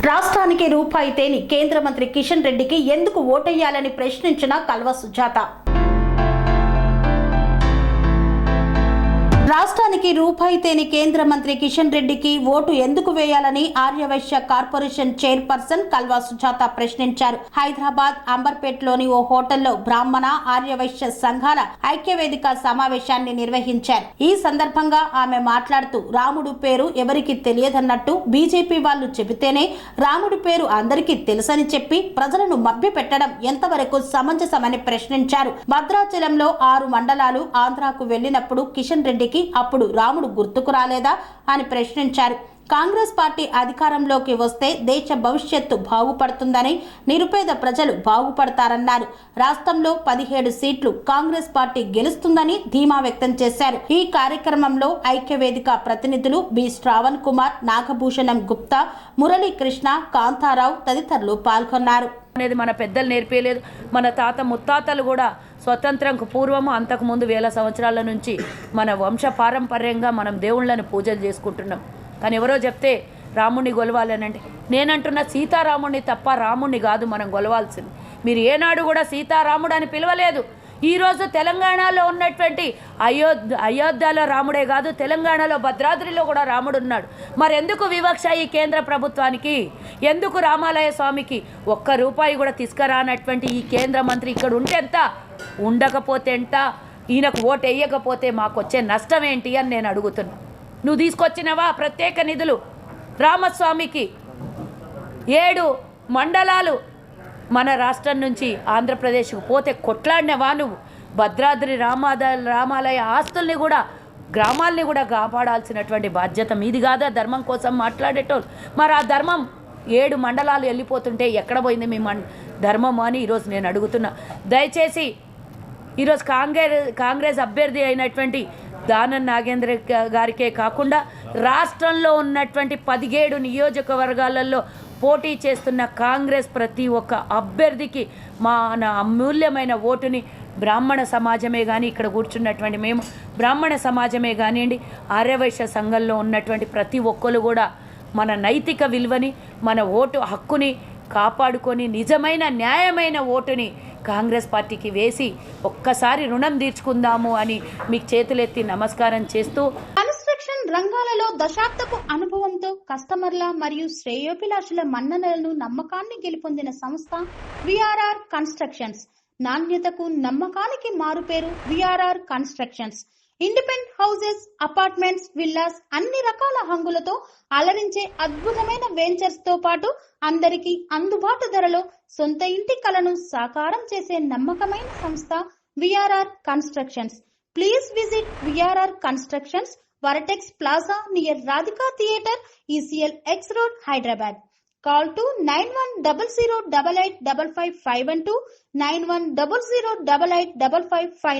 రాష్ట్రానికి రూపాయి తేని కేంద్ర మంత్రి కిషన్ రెడ్డికి ఎందుకు ఓటెయ్యాలని ప్రశ్నించిన కల్వ సుజాత. రాష్ట్రానికి రూపాయి తేని కేంద్ర మంత్రి కిషన్ రెడ్డికి ఓటు ఎందుకు వేయాలని ఆర్యవైశ్య కార్పొరేషన్ చైర్పర్సన్ కల్వ సుజాత ప్రశ్నించారు. హైదరాబాద్ అంబర్పేటలోని ఓ హోటల్లో బ్రాహ్మణ ఆర్యవైశ్య సంఘాల ఐక్యవేదిక సమావేశాన్ని నిర్వహించారు. ఈ సందర్భంగా ఆమె మాట్లాడుతూ రాముడు పేరు ఎవరికి తెలియదన్నట్టు బీజేపీ వాళ్ళు చెబితేనే రాముడి పేరు అందరికీ తెలుసని చెప్పి ప్రజలను మభ్యపెట్టడం ఎంతవరకు సమంజసమని ప్రశ్నించారు. భద్రాచలంలో 6 మండలాలు ఆంధ్రాకు వెళ్లినప్పుడు కిషన్ రెడ్డికి అప్పుడు రాముడు గుర్తుకు రాలేదా అని ప్రశ్నించారు. కాంగ్రెస్ పార్టీ అధికారంలోకి వస్తే దేశ భవిష్యత్తు బాగుపడుతుందని, నిరుపేద ప్రజలు బాగుపడతారన్నారు. రాష్ట్రంలో 17 సీట్లు కాంగ్రెస్ పార్టీ గెలుస్తుందని ధీమా వ్యక్తం చేశారు. ఈ కార్యక్రమంలో ఐక్యవేదిక ప్రతినిధులు బి శ్రావణ్ కుమార్, నాగభూషణం గుప్తా, మురళీకృష్ణ, కాంతారావు తదితరులు పాల్గొన్నారు. అనేది మన పెద్దలు నేర్పేయలేదు. మన తాత ముత్తాతలు కూడా స్వతంత్రంకు పూర్వము అంతకుముందు 1000 సంవత్సరాల నుంచి మన వంశ పారంపర్యంగా మనం దేవుళ్ళని పూజలు చేసుకుంటున్నాం. కానీ ఎవరో చెప్తే రాముణ్ణి గొలవాలనంటే నేనంటున్న సీతారాముణ్ణి తప్ప రాముణ్ణి కాదు మనం గొలవాల్సింది. మీరు ఏనాడు కూడా సీతారాముడు అని పిలవలేదు. ఈరోజు తెలంగాణలో ఉన్నటువంటి అయోధ్యలో రాముడే కాదు, తెలంగాణలో భద్రాద్రిలో కూడా రాముడు ఉన్నాడు. మరి ఎందుకు వివక్ష ఈ కేంద్ర ప్రభుత్వానికి? ఎందుకు రామాలయ స్వామికి ₹1 కూడా తీసుకురానటువంటి ఈ కేంద్ర మంత్రి ఇక్కడ ఉంటే ఎంత, ఉండకపోతే ఎంత, ఈయనకు ఓటు వేయకపోతే మాకు వచ్చే నష్టం ఏంటి అని నేను అడుగుతున్నా. నువ్వు తీసుకొచ్చినవా ప్రత్యేక నిధులు? రామస్వామికి 7 మండలాలు మన రాష్ట్రం నుంచి ఆంధ్రప్రదేశ్కు పోతే కొట్లాడినవా నువ్వు? భద్రాద్రి రామాలయ ఆస్తుల్ని కూడా, గ్రామాల్ని కూడా కాపాడాల్సినటువంటి బాధ్యత మీది కాదా? ధర్మం కోసం మాట్లాడేటోళ్ళు. మరి ఆ ధర్మం 7 మండలాలు వెళ్ళిపోతుంటే ఎక్కడ పోయింది మీ ధర్మం అని ఈరోజు నేను అడుగుతున్నా. దయచేసి ఈరోజు కాంగ్రెస్ అభ్యర్థి అయినటువంటి దానం నాగేంద్ర గారికే కాకుండా రాష్ట్రంలో ఉన్నటువంటి 17 నియోజకవర్గాలలో పోటీ చేస్తున్న కాంగ్రెస్ ప్రతి ఒక్క అభ్యర్థికి మన అమూల్యమైన ఓటుని బ్రాహ్మణ సమాజమే కానీ, ఇక్కడ కూర్చున్నటువంటి మేము బ్రాహ్మణ సమాజమే కానివ్వండి, ఆర్యవైశ్య సంఘంలో ఉన్నటువంటి ప్రతి ఒక్కరు కూడా మన నైతిక విలువని, మన ఓటు హక్కుని కాపాడుకొని నిజమైన న్యాయమైన ఓటుని కాంగ్రెస్ పార్టీకి వేసి ఒక్కసారి రుణం తీర్చుకుందాము అని మీకు చేతులెత్తి నమస్కారం చేస్తూ, కన్స్ట్రక్షన్ రంగాలలో దశాబ్దపు అనుభవంతో కస్టమర్ల మరియు శ్రేయోభిలాషుల మన్ననలను, నమ్మకాన్ని గెలుపొందిన సంస్థ విఆర్ఆర్ కన్స్ట్రక్షన్స్. నాణ్యతకు నమ్మకానికి మారుపేరు VRR constructions. Independent houses, apartments, villas అన్ని రకాల హంగులతో అలరించే అద్భుతమైన వెంచర్స్ తో పాటు అందరికీ అందుబాటు ధరలో సొంత ఇంటి కలను సాకారం చేసే నమ్మకమైన సంస్థ VRR constructions. Please visit VRR constructions, వరటెక్స్ plaza near Radhika theatre, ECL X Road, Hyderabad. Call to 910088555512, 9100885555.